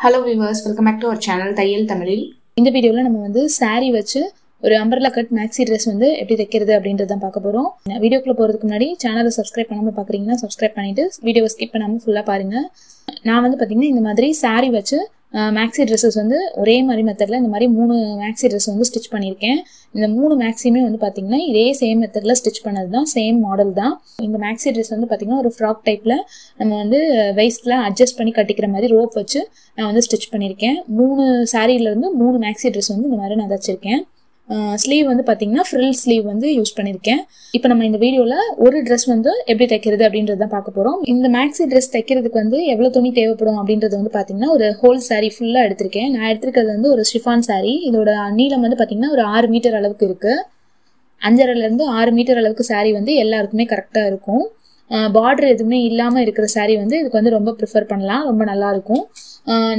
Hello viewers, welcome back to our channel Thaiyal Tamilil. இந்த வீடியோல நம்ம வந்து saree வச்சு ஒரு umbrella cut maxi dress வந்து எப்படி தைக்கிறது அப்படின்றத தான் பார்க்க போறோம். வீடியோக்குள்ள போறதுக்கு முன்னாடி சேனலை subscribe பண்ணாம பாக்குறீங்கன்னா subscribe பண்ணிட்டு வீடியோவை skip பண்ணாம ஃபுல்லா பாருங்க. நான் வந்து பாத்தீங்கன்னா இந்த மாதிரி saree வச்சு maxi dresses வந்து ஒரே மாதிரி மெத்தட்ல இந்த மாதிரி மூணு maxi dress வந்து ஸ்டிட்ச் பண்ணிருக்கேன். இந்த மூணு maxிமே வந்து பாத்தீங்கன்னா இதே சேம் மெத்தட்ல ஸ்டிட்ச் பண்ணது தான், சேம் மாடல் தான். இந்த maxi dress வந்து பாத்தீங்கன்னா ஒரு ஃப்ராக் டைப்ல நம்ம வந்து waistல அட்ஜஸ்ட் பண்ணி கட்டிக்கிற மாதிரி ரோப் வச்சு நான் வந்து ஸ்டிட்ச் பண்ணிருக்கேன். மூணு சாரீல இருந்து மூணு maxi dress வந்து இந்த மாதிரி நான் தச்சிருக்கேன். ஸ்லீவ் வந்து பாத்தீங்கன்னா ஃப்ரில் ஸ்லீவ் வந்து யூஸ் பண்ணிருக்கேன். இப்போ நம்ம இந்த வீடியோல ஒரு Dress வந்து எப்படி தைக்கிறது அப்படின்றத தான் பார்க்க போறோம். இந்த maxi dress தைக்கிறதுக்கு வந்து எவ்வளவு துணி தேவைப்படும் அப்படின்றது வந்து பாத்தீங்கன்னா ஒரு ஹோல் saree ஃபுல்லா எடுத்திருக்கேன். நான் எடுத்திருக்கிறது வந்து ஒரு ஷிஃபான் saree. இதோட நீளம் வந்து பாத்தீங்கன்னா ஒரு 6 மீட்டர் அளவுக்கு இருக்கு. 5.5 இருந்து 6 மீட்டர் அளவுக்கு saree வந்து எல்லாருக்குமே கரெக்டா இருக்கும். பார்டர் எதுவுமே இல்லாம இருக்கிற saree வந்து இதுக்கு வந்து ரொம்ப ப்ரிஃபர் பண்ணலாம், ரொம்ப நல்லா இருக்கும்.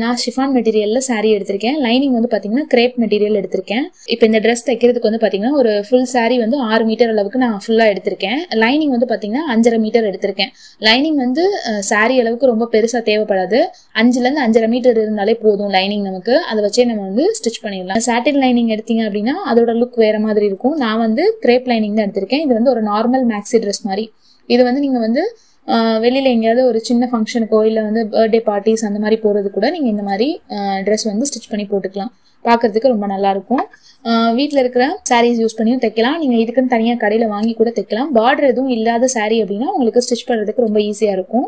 நான் ஷிஃபான் மெட்டீரியல்ல saree எடுத்திருக்கேன். லைனிங் வந்து பாத்தீங்கன்னா கிரேப் மெட்டீரியல் எடுத்திருக்கேன். இப்போ இந்த Dress தைக்கிறதுக்கு வந்து பாத்தீங்கன்னா ஒரு ஃபுல் saree வந்து 6 மீட்டர் அளவுக்கு நான் ஃபுல்லா எடுத்திருக்கேன். லைனிங் வந்து பாத்தீங்கன்னா 5.5 மீட்டர் எடுத்திருக்கேன். லைனிங் வந்து saree அளவுக்கு ரொம்ப பெருசா தேவைப்படாது. 5ல இருந்து 5.5 மீட்டர் இருந்தாலே போதும் லைனிங் நமக்கு. அதை வச்சே நம்ம வந்து ஸ்டிச் பண்ணிடலாம். சாட்டின் லைனிங் எடுத்தீங்க அப்படின்னா அதோட லுக் வேற மாதிரி இருக்கும். நான் வந்து கிரேப் லைனிங் தான் எடுத்திருக்கேன். இது வந்து ஒரு நார்மல் maxi dress மாதிரி. இது வந்து நீங்க வந்து வெளியில எங்கேயாவது ஒரு சின்ன ஃபங்க்ஷனுக்கோ இல்லை வந்து பர்த்டே பார்ட்டிஸ் அந்த மாதிரி போறது கூட நீங்க இந்த மாதிரி ட்ரெஸ் வந்து ஸ்டிச் பண்ணி போட்டுக்கலாம். பார்க்கறதுக்கு ரொம்ப நல்லா இருக்கும். வீட்டில் இருக்கிற சாரீஸ் யூஸ் பண்ணியும் தைக்கலாம். நீங்க இதுக்குன்னு தனியாக கடையில் வாங்கி கூட தைக்கலாம். பார்டர் எதுவும் இல்லாத saree அப்படின்னா உங்களுக்கு ஸ்டிச் பண்ணுறதுக்கு ரொம்ப ஈஸியா இருக்கும்.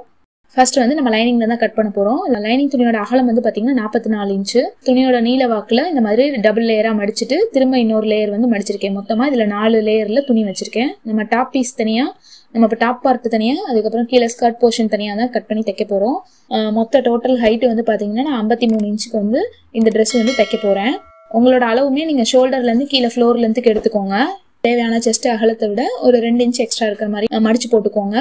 ஃபர்ஸ்ட் வந்து நம்ம லைனிங்ல தான் கட் பண்ண போறோம். லைனிங் துணியோட அகலம் வந்து பாத்தீங்கன்னா 44 இன்ச்சு. துணியோட நீல வாக்குல இந்த மாதிரி டபுள் லேயரா மடிச்சுட்டு திரும்ப இன்னொரு லேயர் வந்து மடிச்சிருக்கேன். மொத்தமா இதுல 4 லேயர்ல துணி வச்சிருக்கேன். நம்ம டாப் பீஸ் தனியா, நம்ம இப்போ டாப் பார்ட் தனியா, அதுக்கப்புறம் கீழே ஸ்கர்ட் போர்ஷன் தனியா தான் கட் பண்ணி தைக்க போறோம். மொத்த டோட்டல் ஹைட் வந்து பாத்தீங்கன்னா நான் 53 இன்ச்சுக்கு வந்து இந்த Dress வந்து தைக்க போறேன். உங்களோட அளவுமே நீங்க ஷோல்டர்ல இருந்து கீழே ஃப்ளோர்ல இருந்து எடுத்துக்கோங்க. தேவையான செஸ்ட் அகலத்தை விட ஒரு 2 இன்ச் எக்ஸ்ட்ரா இருக்கிற மாதிரி மடிச்சு போட்டுக்கோங்க.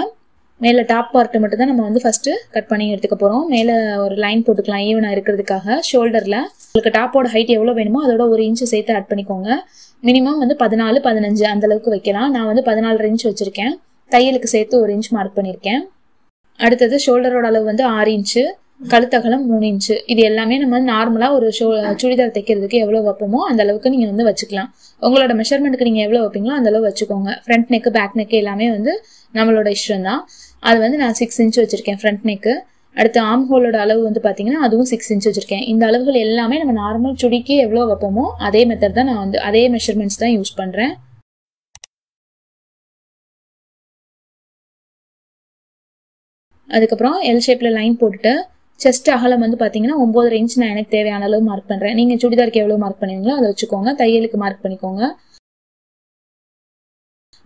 மேல டாப் பார்ட் மட்டும் தான் நம்ம வந்து ஃபர்ஸ்ட் கட் பண்ணி எடுத்துக்க போறோம். மேல ஒரு லைன் போட்டுக்கலாம் ஈவனா இருக்கிறதுக்காக. ஷோல்டர்ல உங்களுக்கு டாப்போட ஹைட் எவ்வளவு வேணுமோ அதோட 1 இன்ச் சேர்த்து ஆட் பண்ணிக்கோங்க. மினிமம் வந்து 14, 15 அந்த அளவுக்கு வைக்கலாம். நான் வந்து 14 இன்ச் வச்சிருக்கேன். தையலுக்கு சேர்த்து 1 இன்ச் மார்க் பண்ணிருக்கேன். அடுத்தது ஷோல்டரோட அளவு வந்து 6 இன்ச்சு, கழுத்தகலம் 3 இன்ச்சு. இது எல்லாமே நம்ம நார்மலா ஒரு சுடிதார் தைக்கிறதுக்கு எவ்வளவு வைப்போமோ அந்த அளவுக்கு நீங்க வந்து வச்சுக்கலாம். உங்களோட மெஷர்மெண்ட்டுக்கு நீங்க எவ்வளவு வைப்பீங்களோ அந்த அளவு வச்சுக்கோங்க. ஃப்ரண்ட் நெக், பேக் நெக் எல்லாமே வந்து நம்மளோட இஷ்டம் தான். அது வந்து நான் 6 இன்ச் வச்சிருக்கேன் ஃப்ரண்ட் நெக்கு. அடுத்து ஆர்ம் ஹோலோட அளவு வந்து பாத்தீங்கன்னா அதுவும் 6 இன்ச் வச்சிருக்கேன். இந்த அளவுகள் எல்லாமே நம்ம நார்மல் சுடிக்கு எவ்வளவு வைப்போமோ அதே மெத்தட் தான் நான் வந்து அதே மெஷர்மெண்ட்ஸ் தான் யூஸ் பண்றேன். அதுக்கப்புறம் எல் ஷேப்ல லைன் போட்டுட்டு செஸ்ட் அகலம் வந்து பாத்தீங்கன்னா 9.5 இன்ச் நான் எனக்கு தேவையான அளவு மார்க் பண்றேன். நீங்க சுடிதாருக்கு எவ்வளவு மார்க் பண்ணுவீங்களோ அதை வச்சுக்கோங்க. தையலுக்கு மார்க் பண்ணிக்கோங்க.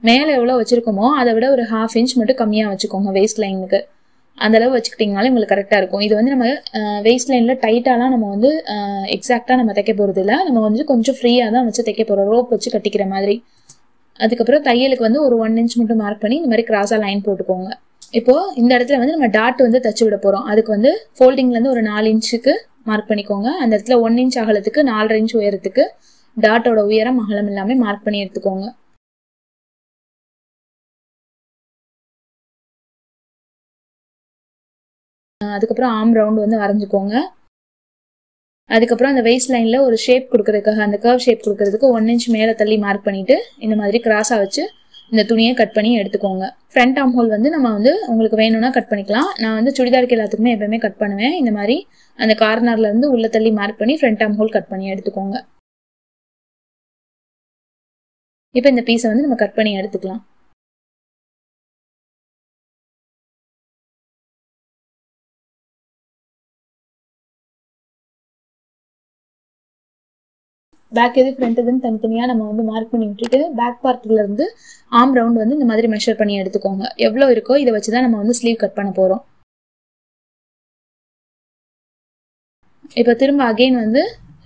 மேல எவ்வளவு வச்சிருக்கோமோ அதை விட ஒரு 1/2 இன்ச் மட்டும் கம்மியா வச்சுக்கோங்க வெயிஸ்ட் லைனுக்கு. அந்த அளவு வச்சுக்கிட்டீங்கனாலே உங்களுக்கு கரெக்டா இருக்கும். இது வந்து நம்ம வெயிஸ்ட் லைன்ல டைட்டாலாம் நம்ம வந்து எக்ஸாக்டா நம்ம தைக்க போறது இல்ல. நம்ம வந்து கொஞ்சம் ஃப்ரீயா தான் வச்சு தைக்க போறோம், ரோப் வச்சு கட்டிக்கிற மாதிரி. அதுக்கப்புறம் தையலுக்கு வந்து ஒரு 1 இன்ச் மட்டும் மார்க் பண்ணி இந்த மாதிரி கிராஸா லைன் போட்டுக்கோங்க. இப்போ இந்த இடத்துல வந்து நம்ம டாட் வந்து தச்சு விட போறோம். அதுக்கு வந்து ஃபோல்டிங்ல இருந்து ஒரு 4 இன்ச்சுக்கு மார்க் பண்ணிக்கோங்க. அந்த இடத்துல 1 இன்ச் அகலத்துக்கு 4.5 இன்ச் உயரத்துக்கு டாட்டோட உயரம் அகலம் எல்லாமே மார்க் பண்ணி எடுத்துக்கோங்க. அதுக்கப்புறம் ஆர்ம் ரவுண்ட் வந்து வரைஞ்சுக்கோங்க. அதுக்கப்புறம் அந்த வெயிஸ்ட் லைன்ல ஒரு ஷேப் கொடுக்கறதுக்காக, அந்த கர்வ் ஷேப் கொடுக்கறதுக்கு 1 இன்ச் மேல தள்ளி மார்க் பண்ணிட்டு இந்த மாதிரி கிராஸா வச்சு இந்த துணியை கட் பண்ணி எடுத்துக்கோங்க. ஃப்ரண்ட் ஆர்ம் ஹோல் வந்து நம்ம வந்து உங்களுக்கு வேணும்னா கட் பண்ணிக்கலாம். நான் வந்து சுடிதாருக்கு எல்லாத்துக்குமே எப்பவுமே கட் பண்ணுவேன். இந்த மாதிரி அந்த கார்னர்ல இருந்து உள்ள தள்ளி மார்க் பண்ணி ஃப்ரண்ட் ஆர்ம் ஹோல் கட் பண்ணி எடுத்துக்கோங்க. இப்போ இந்த பீஸை வந்து நம்ம கட் பண்ணி எடுத்துக்கலாம். பேக் எது ஃப்ரண்ட் எதுன்னு தனித்தனியா நம்ம வந்து மார்க் பண்ணி விட்டுட்டு பேக் பார்ட்ல இருந்து ஆர்ம் ரவுண்ட் வந்து இந்த மாதிரி மெஷர் பண்ணி எடுத்துக்கோங்க. எவ்வளவு இருக்கோ இதை வச்சுதான் நம்ம வந்து ஸ்லீவ் கட் பண்ண போறோம். இப்ப திரும்ப அகைன் வந்து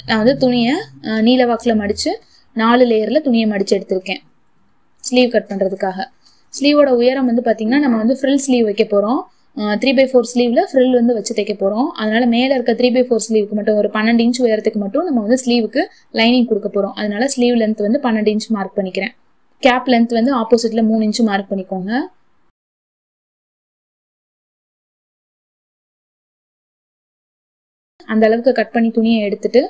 நான் வந்து துணியை நீல வாக்குல மடிச்சு 4 லேயர்ல துணியை மடிச்சு எடுத்திருக்கேன் ஸ்லீவ் கட் பண்றதுக்காக. ஸ்லீவோட உயரம் வந்து பாத்தீங்கன்னா நம்ம வந்து ஃப்ரில் ஸ்லீவ் வைக்க போறோம். 3/4 ஸ்லீவ்ல ஃப்ரில் வந்து வச்சு தைக்க போறோம். அதனால மேல இருக்க 3/4 ஸ்லீவுக்கு மட்டும் ஒரு 12 இன்ச் உயரத்துக்கு மட்டும் நம்ம வந்து ஸ்லீவுக்கு லைனிங் கொடுக்க போறோம். அதனால ஸ்லீவ் லென்த் வந்து 12 இன்ச் மார்க் பண்ணிக்கிறேன். கேப் லென்த் வந்து ஆப்போசிட்ல 3 இன்ச் மார்க் பண்ணிக்கோங்க. அந்த அளவுக்கு கட் பண்ணி துணியை எடுத்துட்டு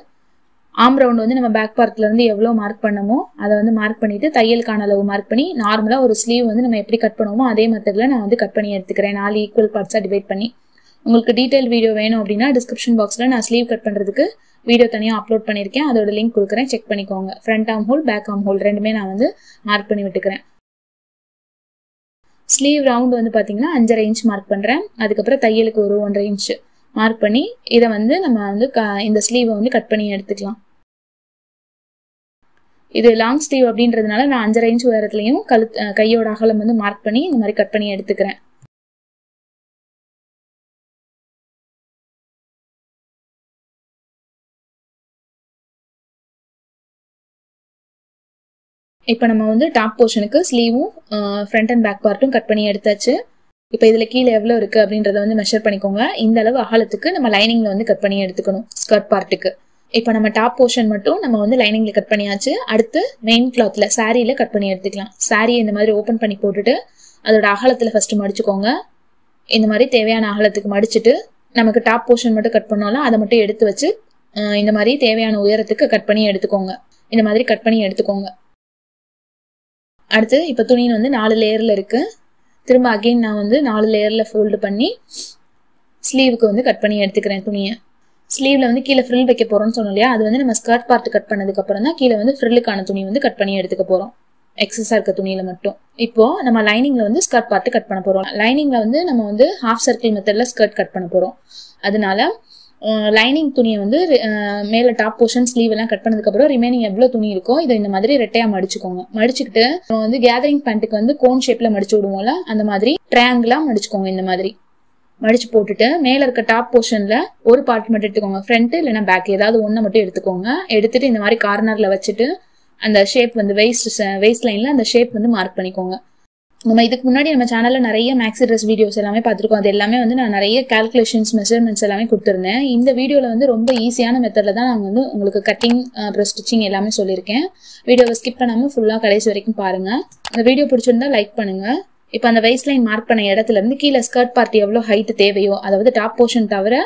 ஆம் ரவுண்ட் வந்து நம்ம பேக் பார்ட்ல இருந்து எவ்வளவு மார்க் பண்ணமோ அதை வந்து மார்க் பண்ணிட்டு தையலுக்கான அளவு மார்க் பண்ணி நார்மலா ஒரு ஸ்லீவ் வந்து நம்ம எப்படி கட் பண்ணுவோமோ அதே மெத்தட்ல நான் வந்து கட் பண்ணி எடுத்துக்கிறேன் 4 ஈக்குவல் பார்ட்ஸா டிவைட் பண்ணி. உங்களுக்கு டீடைல் வீடியோ வேணும் அப்படின்னா டிஸ்கிரிப்ஷன் பாக்ஸ்ல நான் ஸ்லீவ் கட் பண்றதுக்கு வீடியோ தனியா அப்லோட் பண்ணிருக்கேன், அதோட லிங்க் கொடுக்குறேன், செக் பண்ணிக்கோங்க. Front armhole back armhole ரெண்டுமே நான் வந்து மார்க் பண்ணி விட்டுக்கிறேன். ஸ்லீவ் ரவுண்ட் வந்து பாத்தீங்கன்னா 5.5 இன்ச் மார்க் பண்றேன். அதுக்கப்புறம் தையலுக்கு ஒரு 1.5 இன்ச் மார்க் பண்ணி இதை வந்து நம்ம வந்து இந்த ஸ்லீவை வந்து கட் பண்ணி எடுத்துக்கலாம். இது லாங் ஸ்லீவ் அப்படின்றதுனால நான் 5.5 இன்ச் உயரத்துலயும் கையோட அகலம் வந்து மார்க் பண்ணி இந்த மாதிரி கட் பண்ணி எடுத்துக்கிறேன். இப்போ நம்ம வந்து டாப் போர்ஷனுக்கு ஸ்லீவும் ஃப்ரண்ட் அண்ட் பேக் பார்ட்டும் கட் பண்ணி எடுத்தாச்சு. இப்போ இதுல கீழே எவ்வளவு இருக்கு அப்படின்றத வந்து மெஷர் பண்ணிக்கோங்க. இந்த அளவு அகலத்துக்கு நம்ம லைனிங்ல வந்து கட் பண்ணி எடுத்துக்கணும் ஸ்கர்ட் பார்ட்டுக்கு. இப்போ நம்ம டாப் போர்ஷன் மட்டும் நம்ம வந்து லைனிங்ல கட் பண்ணியாச்சு. அடுத்து மெயின் கிளாத்ல சாரீல கட் பண்ணி எடுத்துக்கலாம். சாரியை இந்த மாதிரி ஓபன் பண்ணி போட்டுட்டு அதோட அகலத்துல ஃபர்ஸ்ட் மடிச்சுக்கோங்க. இந்த மாதிரி தேவையான அகலத்துக்கு மடிச்சுட்டு நமக்கு டாப் போர்ஷன் மட்டும் கட் பண்ணாலும் அதை மட்டும் எடுத்து வச்சு இந்த மாதிரி தேவையான உயரத்துக்கு கட் பண்ணி எடுத்துக்கோங்க. இந்த மாதிரி கட் பண்ணி எடுத்துக்கோங்க. அடுத்து இப்ப துணி வந்து 4 லேயர்ல இருக்கு. திரும்ப அகைன் நான் வந்து 4 லேயர்ல ஃபோல்டு பண்ணி ஸ்லீவுக்கு வந்து கட் பண்ணி எடுத்துக்கிறேன் துணியை. ஸ்லீவ்ல வந்து கீழே ஃப்ரில் வைக்க போறோம்னு சொன்னோம் இல்லையா, அது வந்து நம்ம ஸ்கர்ட் பார்ட் கட் பண்ணதுக்கு அப்புறம் தான் கீழே வந்து ஃப்ரில்லுக்கான துணி வந்து கட் பண்ணி எடுத்துக்க போறோம். எக்ஸஸா இருக்க துணியில மட்டும். இப்போ நம்ம லைனிங்ல வந்து ஸ்கர்ட் பார்ட் கட் பண்ண போறோம். லைனிங்ல வந்து நம்ம வந்து ஹாஃப் சர்க்கிள் மெத்தட்ல ஸ்கர்ட் கட் பண்ண போறோம். அதனால லைனிங் துணியை வந்து மேல டாப் போர்ஷன் ஸ்லீவ் எல்லாம் கட் பண்ணதுக்கு அப்புறம் ரிமைனிங் எவ்வளவு துணி இருக்கோ இதை இந்த மாதிரி ரெட்டையா மடிச்சுக்கோங்க. மடிச்சுக்கிட்டு நம்ம வந்து கேதரிங் பேண்ட்டுக்கு வந்து கோன் ஷேப்ல மடிச்சு விடுவோம்ல, அந்த மாதிரி ட்ரையாங்கிளா மடிச்சுக்கோங்க. இந்த மாதிரி மடிச்சு போட்டுட்டு மேல இருக்க டாப் போர்ஷன்ல ஒரு பார்ட் மட்டும் எடுத்துக்கோங்க. ஃப்ரண்ட் இல்லைன்னா பேக் ஏதாவது ஒண்ணு மட்டும் எடுத்துக்கோங்க. எடுத்துட்டு இந்த மாதிரி கார்னர்ல வச்சுட்டு அந்த ஷேப் வந்து வெயிஸ்ட் லைன்ல அந்த ஷேப் வந்து மார்க் பண்ணிக்கோங்க. நம்ம இதுக்கு முன்னாடி நம்ம சேனல்ல நிறைய மேக்ஸி ட்ரெஸ் வீடியோஸ் எல்லாமே பார்த்திருக்கோம். அது எல்லாமே வந்து நான் நிறைய கால்குலேஷன்ஸ் மெஷர்மெண்ட்ஸ் எல்லாமே கொடுத்துருந்தேன். இந்த வீடியோல வந்து ரொம்ப ஈஸியான மெத்தட்ல தான் நான் வந்து உங்களுக்கு கட்டிங் அப்புறம் ஸ்டிச்சிங் எல்லாமே சொல்லியிருக்கேன். வீடியோவை ஸ்கிப் பண்ணாம ஃபுல்லா கடைசி வரைக்கும் பாருங்க. இந்த வீடியோ பிடிச்சிருந்தா லைக் பண்ணுங்க. இப்போ அந்த வெயிஸ்ட் லைன் மார்க் பண்ண இடத்துல இருந்து கீழே ஸ்கர்ட் பார்ட் எவ்வளவு ஹைட் தேவையோ, அதாவது டாப் போர்ஷன் தவிர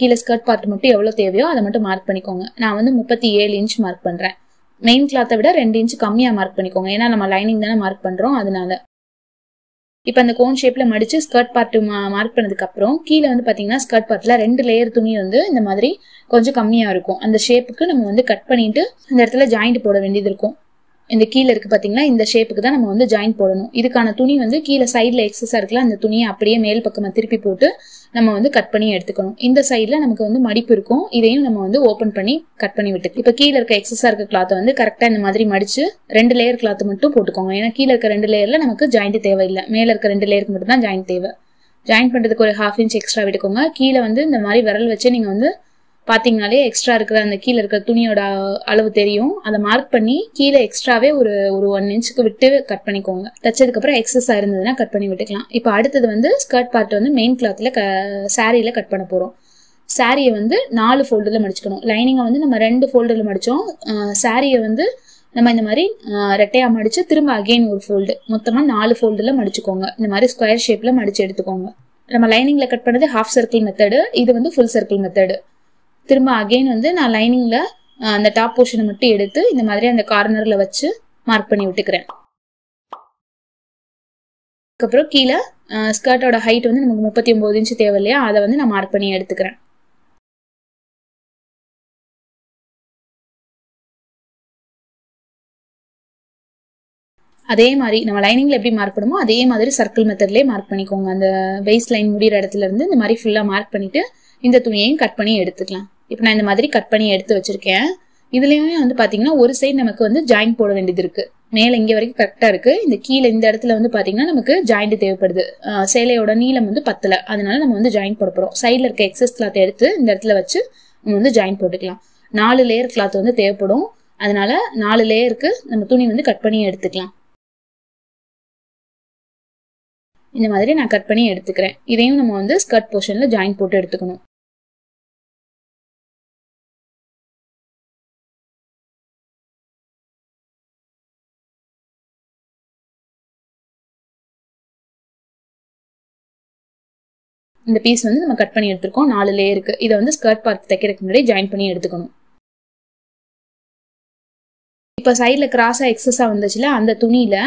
கீழே ஸ்கர்ட் பார்ட் மட்டும் எவ்வளவு தேவையோ அதை மட்டும் மார்க் பண்ணிக்கோங்க. நான் வந்து 37 இன்ச் மார்க் பண்றேன். மெயின் கிளாத்தை விட 2 இன்ச் கம்மியா மார்க் பண்ணிக்கோங்க. ஏன்னா நம்ம லைனிங் தானே மார்க் பண்றோம், அதனால. இப்ப அந்த கோன் ஷேப்ல மடிச்சு ஸ்கர்ட் பார்ட் மார்க் பண்ணதுக்கு அப்புறம் கீழே வந்து பாத்தீங்கன்னா ஸ்கர்ட் பார்ட்ல 2 லேயர் துணி வந்து இந்த மாதிரி கொஞ்சம் கம்மியா இருக்கும். அந்த ஷேப்புக்கு நம்ம வந்து கட் பண்ணிட்டு இந்த இடத்துல ஜாயிண்ட் போட வேண்டியது இருக்கும். இந்த கீழே இருக்கு பாத்தீங்கன்னா இந்த ஷேப்புக்கு தான் நம்ம வந்து ஜாயின் போடணும். இதுக்கான துணி வந்து கீழே சைட்ல எக்ஸஸா இருக்குல்ல, அந்த துணியை அப்படியே மேல் பக்கமா திருப்பி போட்டு நம்ம வந்து கட் பண்ணி எடுத்துக்கணும். இந்த சைட்ல நமக்கு வந்து மடிப்பு இருக்கும், இதையும் நம்ம வந்து ஓபன் பண்ணி கட் பண்ணி விட்டு இப்ப கீழே இருக்க எக்ஸஸா இருக்க கிளாத்தை வந்து கரெக்டா இந்த மாதிரி மடிச்சு 2 லேயர் கிளாத் மட்டும் போட்டுக்கோங்க. ஏன்னா கீழே இருக்க 2 லேயர்ல நமக்கு ஜாயிண்ட் தேவையில்லை, மேல இருக்க 2 லேயருக்கு மட்டும் தான் ஜாயிண்ட் தேவை. ஜாயின் பண்றதுக்கு ஒரு 1/2 இன்ச் எக்ஸ்ட்ரா விட்டுக்கோங்க. கீழே வந்து இந்த மாதிரி விரல் வச்சு நீங்க வந்து பாத்தீங்கன்னாலே எக்ஸ்ட்ரா இருக்கிற அந்த கீழே இருக்கிற துணியோட அளவு தெரியும். அதை மார்க் பண்ணி கீழே எக்ஸ்ட்ராவே ஒரு 1 இன்ச்சுக்கு விட்டு கட் பண்ணிக்கோங்க. தச்சதுக்கு அப்புறம் எக்ஸஸா இருந்ததுன்னா கட் பண்ணி விட்டுக்கலாம். இப்போ அடுத்தது வந்து ஸ்கர்ட் பார்ட் வந்து மெயின் கிளாத்ல சாரியில கட் பண்ண போறோம். சாரியை வந்து 4 ஃபோல்டுல மடிச்சுக்கணும். லைனிங்கை வந்து நம்ம 2 ஃபோல்டுல மடிச்சோம். சாரியை வந்து நம்ம இந்த மாதிரி ரெட்டையா மடிச்சு திரும்ப அகைன் ஒரு ஃபோல்டு, மொத்தமா 4 ஃபோல்டுல மடிச்சுக்கோங்க. இந்த மாதிரி ஸ்கொயர் ஷேப்ல மடிச்சு எடுத்துக்கோங்க. நம்ம லைனிங்ல கட் பண்ணது ஹாஃப் சர்க்கிள் மெத்தடு, இது வந்து ஃபுல் சர்க்கிள் மெத்தடு. திரும்ப அகைன் வந்து நான் லைனிங்ல அந்த டாப் போர்ஷனை மட்டும் எடுத்து இந்த மாதிரி அந்த கார்னர்ல வச்சு மார்க் பண்ணி விட்டுக்கிறேன். அதுக்கப்புறம் கீழே ஸ்கர்ட்டோட ஹைட் வந்து நமக்கு 39 இன்ச் தேவை இல்லையா, அதை வந்து நான் மார்க் பண்ணி எடுத்துக்கிறேன். அதே மாதிரி நம்ம லைனிங்ல எப்படி மார்க் பண்ணுமோ அதே மாதிரி சர்க்கிள் மெத்தட்லயே மார்க் பண்ணிக்கோங்க. அந்த வெயிஸ்ட் லைன் முடிகிற இடத்துல இருந்து இந்த மாதிரி ஃபுல்லா மார்க் பண்ணிட்டு இந்த துணியையும் கட் பண்ணி எடுத்துக்கலாம். இப்போ நான் இந்த மாதிரி கட் பண்ணி எடுத்து வச்சிருக்கேன். இதுலயுமே வந்து பாத்தீங்கன்னா ஒரு சைடு நமக்கு வந்து ஜாயின் போட வேண்டியது இருக்கு. மேல இங்க வரைக்கும் கரெக்டா இருக்கு. இந்த கீழே இந்த இடத்துல வந்து பாத்தீங்கன்னா நமக்கு ஜாயிண்ட் தேவைப்படுது. சேலையோட நீளம் வந்து பத்தல, அதனால நம்ம வந்து ஜாயின் போட போறோம். சைட்ல இருக்க எக்ஸஸ் கிளாத் எடுத்து இந்த இடத்துல வச்சு நம்ம வந்து ஜாயின் போட்டுக்கலாம். 4 லேயர் கிளாத் வந்து தேவைப்படும், அதனால 4 லேயருக்கு நம்ம துணி வந்து கட் பண்ணி எடுத்துக்கலாம். இந்த மாதிரி நான் கட் பண்ணி எடுத்துக்கிறேன். இதையும் நம்ம வந்து ஸ்கர்ட் போர்ஷன்ல ஜாயின் போட்டு எடுத்துக்கணும். இந்த பீஸ் வந்து நம்ம கட் பண்ணி எடுத்துருக்கோம் 4 லேயருக்கு. இதை வந்து ஸ்கர்ட் பார்ட் தைக்கிறதுக்கு முன்னாடி ஜாயின் பண்ணி எடுத்துக்கணும். இப்போ சைடில் கிராஸாக எக்ஸஸாக வந்துச்சுல அந்த துணியில்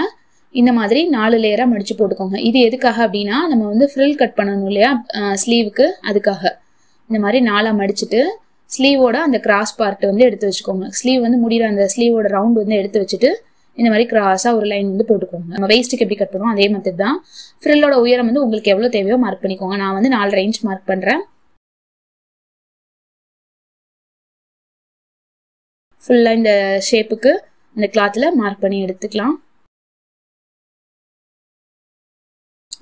இந்த மாதிரி 4 லேயராக மடித்து போட்டுக்கோங்க. இது எதுக்காக அப்படின்னா நம்ம வந்து ஃப்ரில் கட் பண்ணணும் இல்லையா ஸ்லீவுக்கு, அதுக்காக இந்த மாதிரி 4ஆக மடிச்சுட்டு ஸ்லீவோட அந்த கிராஸ் பார்ட் வந்து எடுத்து வச்சுக்கோங்க. ஸ்லீவ் வந்து முடிகிற அந்த ஸ்லீவோட ரவுண்ட் வந்து எடுத்து வச்சுட்டு இந்த மாதிரி கிராஸாக ஒரு லைன் வந்து போட்டுக்கோங்க. நம்ம வேஸ்ட்டுக்கு எப்படி கட் பண்ணுவோம் அதே மெத்தட் தான். ஃப்ரில்லோட உயரம் வந்து உங்களுக்கு எவ்வளோ தேவையோ மார்க் பண்ணிக்கோங்க. நான் வந்து 4 இன்ச் மார்க் பண்ணுறேன். ஃபுல்லாக இந்த ஷேப்புக்கு இந்த கிளாத்தில் மார்க் பண்ணி எடுத்துக்கலாம்.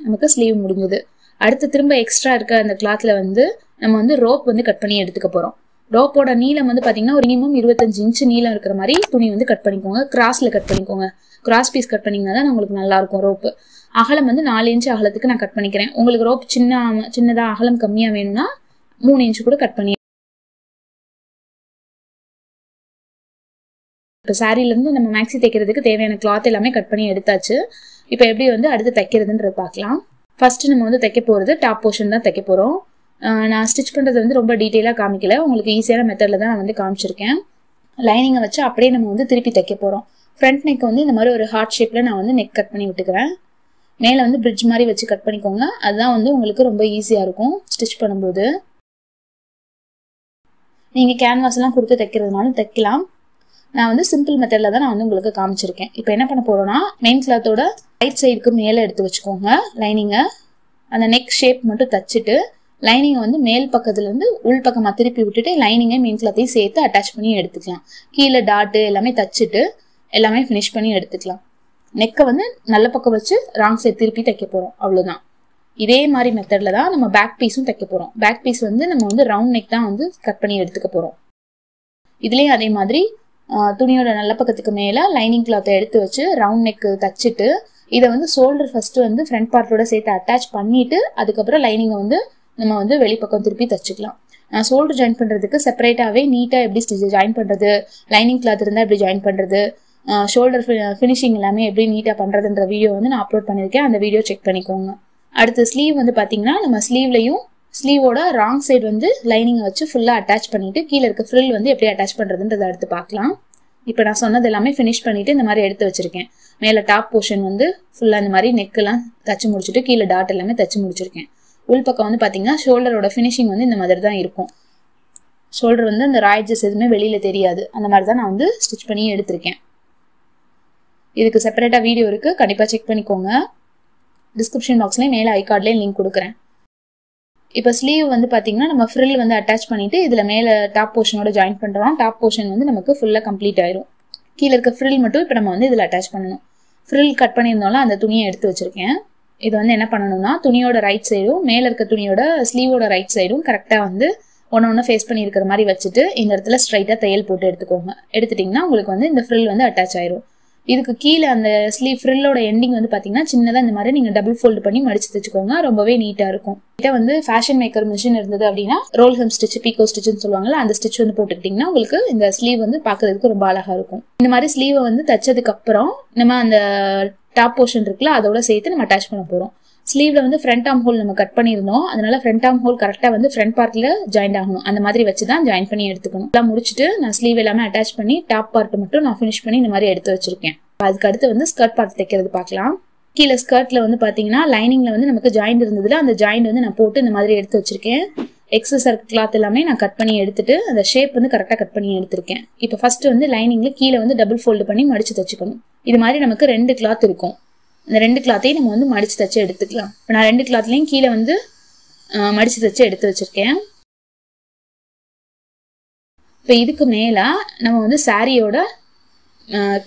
நமக்கு ஸ்லீவ் முடிஞ்சது. அடுத்து திரும்ப எக்ஸ்ட்ரா இருக்க அந்த கிளாத்தில் வந்து நம்ம வந்து ரோப் வந்து கட் பண்ணி எடுத்துக்க போகிறோம். ரோப்போட நீளம் வந்து பார்த்தீங்கன்னா ஒரு மினிமம் 25 இன்ச்சு நீளம் இருக்கிற மாதிரி துணி வந்து கட் பண்ணிக்கோங்க. கிராஸில் கட் பண்ணிக்கோங்க. கிராஸ் பீஸ் கட் பண்ணிங்கன்னா தான் உங்களுக்கு நல்லாயிருக்கும். ரோப்பு அகலம் வந்து 4 இன்ச்சு அகலத்துக்கு நான் கட் பண்ணிக்கிறேன். உங்களுக்கு ரோப் சின்னதாக அகலம் கம்மியாக வேணும்னா 3 இன்ச்சு கூட கட் பண்ணி. இப்போ சாரீலேருந்து நம்ம மேக்ஸி தைக்கிறதுக்கு தேவையான கிளாத் எல்லாமே கட் பண்ணி எடுத்தாச்சு. இப்போ எப்படி வந்து அடுத்து தைக்கிறதுன்றது பார்க்கலாம். ஃபர்ஸ்ட் நம்ம வந்து தைக்க போகிறது டாப் போர்ஷன் தான் தைக்க போகிறோம். நான் ஸ்டிச் பண்ணுறது வந்து ரொம்ப டீட்டெயிலாக காமிக்கல, உங்களுக்கு ஈஸியான மெத்தடில் தான் நான் வந்து காமிச்சிருக்கேன். லைனிங்கை வச்சு அப்படியே நம்ம வந்து திருப்பி தைக்க போகிறோம். ஃப்ரண்ட் நெக் வந்து இந்த மாதிரி ஒரு ஹார்ட் ஷேப்பில் நான் வந்து நெக் கட் பண்ணி விட்டுக்கிறேன். மேலே வந்து பிரிட்ஜ் மாதிரி வச்சு கட் பண்ணிக்கோங்க. அதுதான் வந்து உங்களுக்கு ரொம்ப ஈஸியாக இருக்கும் ஸ்டிச் பண்ணும்போது. நீங்கள் கேன்வாஸ்லாம் கொடுத்து தைக்கிறதுனாலும் தைக்கலாம். நான் வந்து சிம்பிள் மெத்தடில் தான் நான் வந்து உங்களுக்கு காமிச்சிருக்கேன். இப்போ என்ன பண்ண போகிறோன்னா மெயின் கிளாத்தோட ரைட் சைடுக்கு மேலே எடுத்து வச்சுக்கோங்க லைனிங்கை. அந்த நெக் ஷேப் மட்டும் தைச்சிட்டு லைனிங்கை வந்து மேல் பக்கத்துலேருந்து உள் பக்கமாக திருப்பி விட்டுட்டு லைனிங்கை மெயின் கிளாத்தையும் சேர்த்து அட்டாச் பண்ணி எடுத்துக்கலாம். கீழே டாட்டு எல்லாமே தைச்சிட்டு எல்லாமே ஃபினிஷ் பண்ணி எடுத்துக்கலாம். நெக்கை வந்து நல்ல பக்கம் வச்சு ராங் சைடு திருப்பி தைக்க போகிறோம். அவ்வளோதான். இதே மாதிரி மெத்தடில் தான் நம்ம பேக் பீஸும் தைக்க போகிறோம். பேக் பீஸ் வந்து நம்ம வந்து ரவுண்ட் நெக் தான் வந்து கட் பண்ணி எடுத்துக்க போகிறோம். இதுலேயும் அதே மாதிரி துணியோட நல்ல பக்கத்துக்கு மேலே லைனிங் கிளாத்தை எடுத்து வச்சு ரவுண்ட் நெக்கு தைச்சிட்டு இதை வந்து ஷோல்டர் ஃபஸ்ட்டு வந்து ஃப்ரண்ட் பார்ட்டோட சேர்த்து அட்டாச் பண்ணிவிட்டு அதுக்கப்புறம் லைனிங்கை வந்து நம்ம வந்து வெளிப்பக்கம் திருப்பி தைச்சிக்கலாம். ஷோல்டர் ஜாயின் பண்ணுறதுக்கு செப்பரேட்டாகவே நீட்டாக எப்படி ஸ்டிச் ஜாயின் பண்ணுறது, லைனிங் கிளாத் இருந்தால் எப்படி ஜாயின் பண்ணுறது, ஷோல்டர் ஃபினிஷிங் எல்லாமே எப்படி நீட்டாக பண்ணுறதுன்ற வீடியோ வந்து நான் அப்லோட் பண்ணியிருக்கேன். அந்த வீடியோ செக் பண்ணிக்கோங்க. அடுத்து ஸ்லீவ் வந்து பார்த்தீங்கன்னா நம்ம ஸ்லீவ்லையும் ஸ்லீவோட ராங் சைடு வந்து லைனிங்கை வச்சு ஃபுல்லாக அட்டாச் பண்ணிவிட்டு கீழே இருக்க ஃப்ரில் வந்து எப்படி அட்டாச் பண்ணுறதுன்றதை அடுத்து பார்க்கலாம். இப்போ நான் சொன்னது எல்லாமே ஃபினிஷ் பண்ணிவிட்டு இந்த மாதிரி எடுத்து வச்சுருக்கேன். மேலே டாப் போர்ஷன் வந்து ஃபுல்லாக இந்த மாதிரி நெக்கெல்லாம் தச்சு முடிச்சுட்டு கீழே டாட் எல்லாமே தச்சு முடிச்சிருக்கேன். உள்பக்கம் வந்து பார்த்தீங்கன்னா ஷோல்டரோட ஃபினிஷிங் வந்து இந்த மாதிரி தான் இருக்கும். ஷோல்டர் வந்து அந்த ராய்ஜஸ் எதுவுமே வெளியில் தெரியாது. அந்த மாதிரி தான் நான் வந்து ஸ்டிச் பண்ணி எடுத்திருக்கேன். இதுக்கு செப்பரேட்டாக வீடியோ இருக்குது, கண்டிப்பாக செக் பண்ணிக்கோங்க. டிஸ்கிரிப்ஷன் பாக்ஸ்லேயும் மேலே ஐ கார்ட்லேயும் லிங்க் கொடுக்குறேன். இப்போ ஸ்லீவ் வந்து பார்த்தீங்கன்னா நம்ம ஃப்ரில் வந்து அட்டாச் பண்ணிவிட்டு இதில் மேலே டாப் போர்ஷனோட ஜாயின் பண்ணுறோம். டாப் போர்ஷன் வந்து நமக்கு ஃபுல்லாக கம்ப்ளீட் ஆயிரும். கீழே இருக்க ஃப்ரில் மட்டும் இப்போ நம்ம வந்து இதில் அட்டாச் பண்ணணும். ஃப்ரில் கட் பண்ணியிருந்தாலும் அந்த துணியை எடுத்து வச்சுருக்கேன். இது வந்து என்ன பண்ணணும்னா துணியோட ரைட் சைடும் மேலே இருக்க துணியோட ஸ்லீவோட ரைட் சைடும் கரெக்டாக வந்து ஒன்று ஃபேஸ் பண்ணி இருக்கிற மாதிரி வச்சுட்டு இந்த இடத்துல ஸ்ட்ரைட்டாக தையல் போட்டு எடுத்துக்கோங்க. எடுத்துட்டிங்கன்னா உங்களுக்கு வந்து இந்த ஃப்ரில் வந்து அட்டாச் ஆயிரும். இதுக்கு கீழே அந்த ஸ்லீவ் ஃப்ரில்லோட எண்டிங் வந்து பார்த்தீங்கன்னா சின்னதாக இந்த மாதிரி நீங்கள் டபுள் ஃபோல்டு பண்ணி மடிச்சு தைச்சுக்கோங்க. ரொம்பவே நீட்டாக இருக்கும். கிட்ட வந்து ஃபேஷன் மேக்கர் மிஷின் இருந்தது அப்படின்னா ரோல்ஹெம் ஸ்டிச், பிகோ ஸ்டிச்னு சொல்லுவாங்கல்ல, அந்த ஸ்டிச் வந்து போட்டுக்கிட்டிங்கன்னா உங்களுக்கு இந்த ஸ்லீவ் வந்து பார்க்கறதுக்கு ரொம்ப அழகாக இருக்கும். இந்த மாதிரி ஸ்லீவை வந்து தைச்சதுக்கு அப்புறம் நம்ம அந்த டாப் போர்ஷன் இருக்குல்ல அதோட சேர்த்து நம்ம அட்டாச் பண்ண போகிறோம். ஸ்லீவ்ல வந்து ஃப்ரண்ட் ஆர்ம் ஹோல் நம்ம கட் பண்ணியிருந்தோம். அதனால ஃப்ரண்ட் ஆர்ம் ஹோல் கரெக்டாக வந்து ஃப்ரண்ட் பார்ட்ல ஜாயின் ஆகணும். அந்த மாதிரி வச்சு தான் ஜாயின் பண்ணி எடுத்துக்கணும். எல்லாம் முடிச்சுட்டு நான் ஸ்லீவ் எல்லாமே அட்டாச் பண்ணி டாப் பார்ட் மட்டும் நான் ஃபினிஷ் பண்ணி இந்த மாதிரி எடுத்து வச்சிருக்கேன். அதுக்கு அடுத்து வந்து ஸ்கர்ட் பார்ட் தைக்கிறது பார்க்கலாம். கீழே ஸ்கர்ட்ல வந்து பார்த்தீங்கன்னா லைனிங்ல வந்து நமக்கு ஜாயின் இருந்ததுல அந்த ஜாயின் வந்து நான் போட்டு இந்த மாதிரி எடுத்து வச்சிருக்கேன். எக்ஸஸ் கிளாத் எல்லாமே நான் கட் பண்ணி எடுத்துட்டு அந்த ஷேப் வந்து கரெக்டாக கட் பண்ணி எடுத்திருக்கேன். இப்போ ஃபர்ஸ்ட் வந்து லைனிங்ல கீழே வந்து டபுள் ஃபோல்டு பண்ணி மடிச்சு தைச்சுக்கணும். இது மாதிரி நமக்கு 2 கிளாத் இருக்கும். இந்த 2 கிளாத்தையும் நம்ம வந்து மடிச்சு தைச்சு எடுத்துக்கலாம். இப்போ நான் 2 கிளாத்லையும் கீழே வந்து மடிச்சு தைச்சு எடுத்து வச்சிருக்கேன். இப்போ இதுக்கு மேலே நம்ம வந்து சாரியோட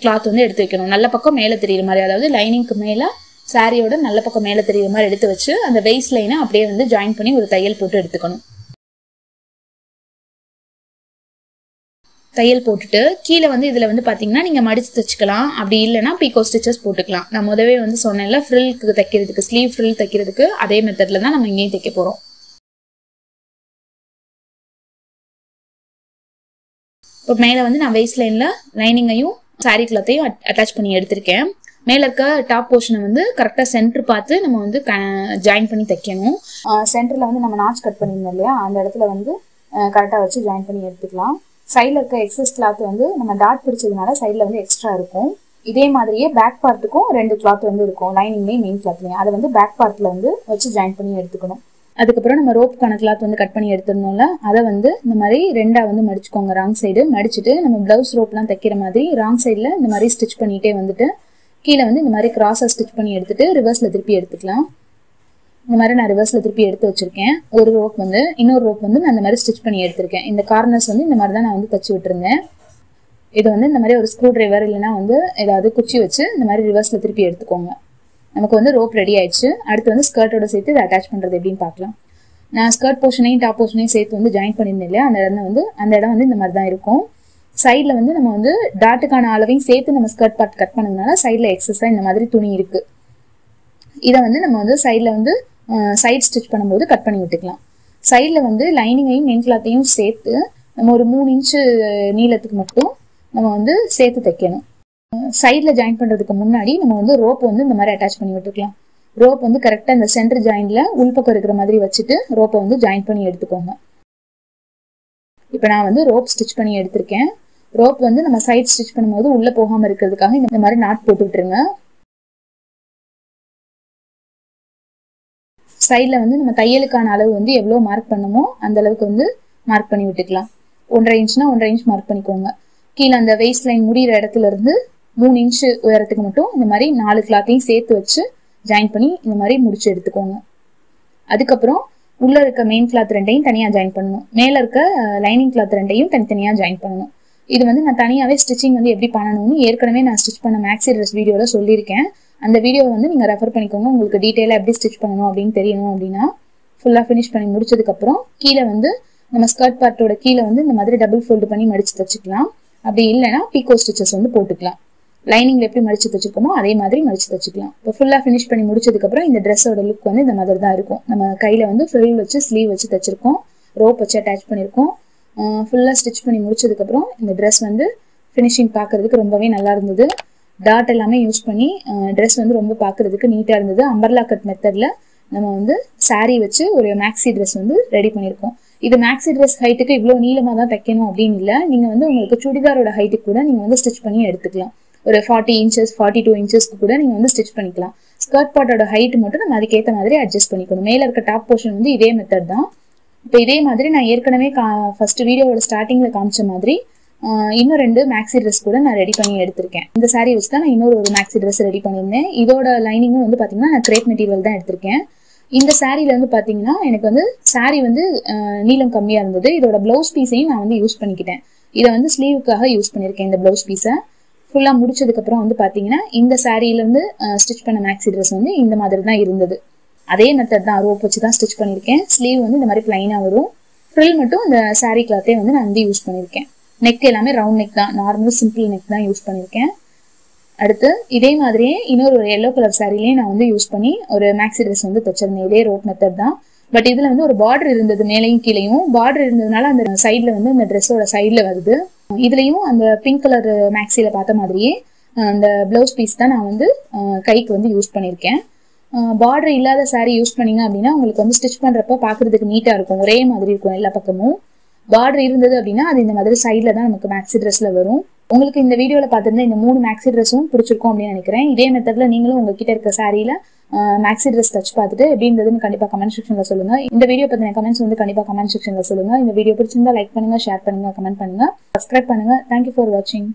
கிளாத் வந்து எடுத்து வைக்கணும். நல்ல பக்கம் மேலே தெரியுற மாதிரி, அதாவது லைனிங்க்கு மேலே சாரியோட நல்ல பக்கம் மேலே தெரியுற மாதிரி எடுத்து வச்சு அந்த வெயிஸ்ட் லைனை அப்படியே வந்து ஜாயின் பண்ணி ஒரு தையல் போட்டு எடுத்துக்கணும். தையல் போட்டுட்டு கீழே வந்து இதில் வந்து பார்த்தீங்கன்னா நீங்கள் மடிச்சு தைச்சிக்கலாம். அப்படி இல்லைன்னா பீகோ ஸ்டிச்சஸ் போட்டுக்கலாம். நான் முதவே வந்து சொன்னேன்ல ஃப்ரில்க்கு தைக்கிறதுக்கு, ஸ்லீவ் ஃப்ரில் தைக்கிறதுக்கு அதே மெத்தடில் தான் நம்ம இங்கேயும் தைக்க போகிறோம். இப்போ மேலே வந்து நான் வெயிஸ்ட் லைனில் லைனிங்கையும் சாரி கிளாத்தையும் அட்டாச் பண்ணி எடுத்திருக்கேன். மேல இருக்க டாப் போர்ஷனை வந்து கரெக்டா சென்டர் பார்த்து நம்ம வந்து ஜாயின் பண்ணி தைக்கணும். சென்டர்ல வந்து நம்ம நாச் கட் பண்ணியிருந்தோம் இல்லையா, அந்த இடத்துல வந்து கரெக்டா வச்சு ஜாயின் பண்ணி எடுத்துக்கலாம். சைட்ல இருக்க எக்ஸஸ் கிளாத் வந்து நம்ம டாட் பிடிச்சதுனால சைட்ல வந்து எக்ஸ்ட்ரா இருக்கும். இதே மாதிரியே பேக் பார்ட்டுக்கும் 2 கிளாத் வந்து இருக்கும், லைனிங்லேயும் மெயின் கிளாத்லையும். அதை வந்து பேக் பார்ட்ல வந்து வச்சு ஜாயின் பண்ணி எடுத்துக்கணும். அதுக்கப்புறம் நம்ம ரோப்புக்கான கிளாத் வந்து கட் பண்ணி எடுத்துருந்தோம்ல, அதை வந்து இந்த மாதிரி 2ஆ வந்து மடிச்சுக்கோங்க. ராங் சைடு மடிச்சுட்டு நம்ம பிளவுஸ் ரோப்லாம் தைக்கிற மாதிரி ராங் சைடில் இந்த மாதிரி ஸ்டிச் பண்ணிட்டே வந்துட்டு கீழே வந்து இந்த மாதிரி கிராஸாக ஸ்டிச் பண்ணி எடுத்துட்டு ரிவர்ஸில் திருப்பி எடுத்துக்கலாம். இந்த மாதிரி நான் ரிவர்ஸில் திருப்பி எடுத்து வச்சிருக்கேன். ஒரு ரோப் வந்து இன்னொரு ரோப் வந்து நான் இந்த மாதிரி ஸ்டிச் பண்ணி எடுத்திருக்கேன். இந்த கார்னர்ஸ் வந்து இந்த மாதிரி தான் நான் வந்து தச்சு விட்டுருந்தேன். இது வந்து இந்த மாதிரி ஒரு ஸ்க்ரூ டிரைவர் இல்லைன்னா வந்து ஏதாவது குச்சி வச்சு இந்த மாதிரி ரிவர்ஸில் திருப்பி எடுத்துக்கோங்க. நமக்கு வந்து ரோப் ரெடி ஆயிடுச்சு. அடுத்து வந்து ஸ்கர்ட்டோட சேர்த்து இதை அட்டாச் பண்ணுறது எப்படின்னு பார்க்கலாம். நான் ஸ்கர்ட் போர்ஷனையும் டாப் போர்ஷனையும் சேர்த்து வந்து ஜாயின் பண்ணியிருந்தேன் இல்லையா, அந்த இடம் வந்து இந்த மாதிரி தான் இருக்கும். சைடில் வந்து நம்ம வந்து டாட்டுக்கான அளவையும் சேர்த்து நம்ம ஸ்கர்ட் பார்ட் கட் பண்ணதுனால சைடில் எக்ஸஸாக இந்த மாதிரி துணி இருக்கு. இதை வந்து நம்ம வந்து சைடில் வந்து சைட் ஸ்டிச் பண்ணும்போது கட் பண்ணி விட்டுக்கலாம். சைடில் வந்து லைனிங்கையும் மெயின் கிளாத்தையும் சேர்த்து நம்ம ஒரு 3 இன்ச்சு நீளத்துக்கு மட்டும் நம்ம வந்து சேர்த்து தைக்கணும். சைடில் ஜாயின் பண்ணுறதுக்கு முன்னாடி நம்ம வந்து ரோப் வந்து இந்த மாதிரி அட்டாச் பண்ணி விட்டுக்கலாம். ரோப் வந்து கரெக்டாக இந்த சென்டர் ஜாயின்ல உள்பக்கம் இருக்கிற மாதிரி வச்சுட்டு ரோப்பை வந்து ஜாயின் பண்ணி எடுத்துக்கோங்க. இப்போ நான் வந்து ரோப் ஸ்டிச் பண்ணி எடுத்திருக்கேன். ரோப் வந்து நம்ம சைட் ஸ்டிச் பண்ணும்போது உள்ள போகாமல் இருக்கிறதுக்காக இந்த மாதிரி நாட் போட்டு விட்டுருங்க. சைடில் வந்து நம்ம தையலுக்கான அளவு வந்து எவ்வளோ மார்க் பண்ணமோ அந்த அளவுக்கு வந்து மார்க் பண்ணி விட்டுக்கலாம். 1.5 இன்ச்னா 1.5 இன்ச் மார்க் பண்ணிக்கோங்க. கீழே அந்த வெயிஸ்ட் லைன் முடிகிற இடத்துல இருந்து 3 இன்ச்சு உயரத்துக்கு மட்டும் இந்த மாதிரி 4 கிளாத்தையும் சேர்த்து வச்சு ஜாயின் பண்ணி இந்த மாதிரி முடிச்சு எடுத்துக்கோங்க. அதுக்கப்புறம் உள்ள இருக்க மெயின் கிளாத் 2ஐயும் தனியாக ஜாயின் பண்ணணும். மேலே இருக்க லைனிங் கிளாத் 2ஐயும் தனித்தனியாக ஜாயின் பண்ணணும். இது வந்து நான் தனியாகவே ஸ்டிச்சிங் வந்து எப்படி பண்ணணும்னு ஏற்கனவே நான் ஸ்டிச் பண்ண மேக்ஸி ட்ரெஸ் வீடியோவில் சொல்லியிருக்கேன். அந்த வீடியோவை வந்து நீங்கள் ரெஃபர் பண்ணிக்கோங்க. உங்களுக்கு டீட்டெயிலாக எப்படி ஸ்டிச் பண்ணணும் அப்படின்னு தெரியணும் அப்படின்னா ஃபுல்லாக ஃபினிஷ் பண்ணி முடிச்சதுக்கப்புறம் கீழே வந்து நம்ம ஸ்கர்ட் பார்ட்டோட கீழே வந்து இந்த மாதிரி டபுள் ஃபோல்டு பண்ணி மடிச்சு தச்சுக்கலாம். அப்படி இல்லைன்னா பீக்கோ ஸ்டிச்சஸ் வந்து போட்டுக்கலாம். லைனிங்ல எப்படி மடிச்சு தச்சுக்கோமோ அதே மாதிரி மடிச்சு தச்சுக்கலாம். இப்போ ஃபுல்லாக ஃபினிஷ் பண்ணி முடிச்சதுக்கப்புறம் இந்த ட்ரெஸ்ஸோட லுக் வந்து இந்த மாதிரி தான் இருக்கும். நம்ம கையில் வந்து ஃப்ரில் வச்சு ஸ்லீவ் வச்சு தச்சிருக்கோம், ரோப் வச்சு அட்டாச் பண்ணியிருக்கோம். ஃபுல்லாக ஸ்டிச் பண்ணி முடிச்சதுக்கப்புறம் இந்த ட்ரெஸ் வந்து ஃபினிஷிங் பார்க்கறதுக்கு ரொம்பவே நல்லா இருந்தது. டாட் எல்லாமே யூஸ் பண்ணி ட்ரெஸ் வந்து ரொம்ப பார்க்கறதுக்கு நீட்டாக இருந்தது. அம்பர்லா கட் மெத்தடில் நம்ம வந்து சாரீ வச்சு ஒரு மேக்ஸி ட்ரெஸ் வந்து ரெடி பண்ணியிருக்கோம். இது மேக்ஸி ட்ரெஸ் ஹைட்டுக்கு இவ்வளோ நீளமாக தான் தைக்கணும் அப்படின்னு இல்லை. நீங்கள் வந்து உங்களுக்கு சுடிதாரோட ஹைட்டுக்கு கூட நீங்கள் வந்து ஸ்டிச் பண்ணி எடுத்துக்கலாம். ஒரு 40 இன்ச்சஸ் 42 இன்ச்சஸ்க்கு கூட நீங்கள் வந்து ஸ்டிச் பண்ணிக்கலாம். ஸ்கர்ட் பார்ட்டோட ஹைட் மட்டும் நம்ம அதுக்கேற்ற மாதிரி அட்ஜஸ்ட் பண்ணிக்கணும். மேலே இருக்க டாப் போர்ஷன் வந்து இதே மெத்தட் தான். இப்போ இதே மாதிரி நான் ஏற்கனவே ஃபர்ஸ்ட் வீடியோவோட ஸ்டார்டிங்கில் காமிச்ச மாதிரி இன்னும் 2 மேக்ஸி ட்ரெஸ் கூட நான் ரெடி பண்ணி எடுத்திருக்கேன். இந்த சாரீ வச்சு தான் நான் இன்னொரு மேக்ஸி ட்ரெஸ் ரெடி பண்ணியிருந்தேன். இதோட லைனிங்கும் வந்து பார்த்தீங்கன்னா நான் கிரேப் மெட்டீரியல் தான் எடுத்திருக்கேன். இந்த சாரீல வந்து பார்த்தீங்கன்னா எனக்கு வந்து சாரீ வந்து நீளம் கம்மியாக இருந்தது. இதோட பிளவுஸ் பீஸையும் நான் வந்து யூஸ் பண்ணிக்கிட்டேன். இதை வந்து ஸ்லீவுக்காக யூஸ் பண்ணியிருக்கேன். இந்த பிளவுஸ் பீஸை ஃபுல்லாக முடிச்சதுக்கப்புறம் வந்து பார்த்தீங்கன்னா இந்த சாரீலேருந்து ஸ்டிச் பண்ண மேக்ஸி ட்ரெஸ் வந்து இந்த மாதிரி தான் இருந்தது. அதே மெத்தட் தான், ரோப் வச்சு தான் ஸ்டிச் பண்ணியிருக்கேன். ஸ்லீவ் வந்து இந்த மாதிரி பிளைனாக வரும். ஃப்ரில் மட்டும் இந்த சாரீ கிளாத்தே வந்து நான் வந்து யூஸ் பண்ணியிருக்கேன். நெக் எல்லாமே ரவுண்ட் நெக் தான், நார்மல் சிம்பிள் நெக் தான் யூஸ் பண்ணியிருக்கேன். அடுத்து இதே மாதிரியே இன்னொரு எல்லோ கலர் சாரீலேயே நான் வந்து யூஸ் பண்ணி ஒரு மேக்ஸி ட்ரெஸ் வந்து தைச்சிருந்தேன். இதே ரோப் மெத்தட் தான். பட் இதில் வந்து ஒரு பார்டர் இருந்தது, மேலையும் கீழையும் பார்டர் இருந்ததுனால அந்த சைடில் வந்து அந்த ட்ரெஸ்ஸோட சைடில் வருது. இதுலேயும் அந்த பிங்க் கலர் மேக்ஸியில் பார்த்த மாதிரியே அந்த பிளவுஸ் பீஸ் தான் நான் வந்து கைக்கு வந்து யூஸ் பண்ணியிருக்கேன். பார்டர் இல்லாத சாரீ யூஸ் பண்ணீங்க அப்படின்னா உங்களுக்கு வந்து ஸ்டிச் பண்ணுறப்ப பார்க்குறதுக்கு நீட்டாக இருக்கும், ஒரே மாதிரி இருக்கும் எல்லா பக்கமும். பார்டர் இருந்தது அப்படின்னா அது இந்த மாதிரி சைடில் தான் நமக்கு மேக்ஸி ட்ரெஸ்ல வரும். உங்களுக்கு இந்த வீடியோவில் பார்த்துருந்தா இந்த 3 மேக்ஸி ட்ரெஸ்ஸும் பிடிச்சிருக்கும் அப்படின்னு நினைக்கிறேன். இதே மெத்தட்ல நீங்களும் உங்ககிட்ட இருக்க சாரியில மேக்ஸி ட்ரெஸ் தச்சு பார்த்துட்டு எப்படி இருந்ததுன்னு கண்டிப்பாக கமெண்ட் செக்ஷன்ல சொல்லுங்க. இந்த வீடியோ பற்றின கமெண்ட்ஸ் வந்து கண்டிப்பாக கமெண்ட் செக்ஷன்ல சொல்லுங்க. இந்த வீடியோ பிடிச்சிருந்தா லைக் பண்ணுங்க, ஷேர் பண்ணுங்க, கமெண்ட் பண்ணுங்க, சப்ஸ்கிரைப் பண்ணுங்க. தேங்க்யூ ஃபார் வாட்சிங்.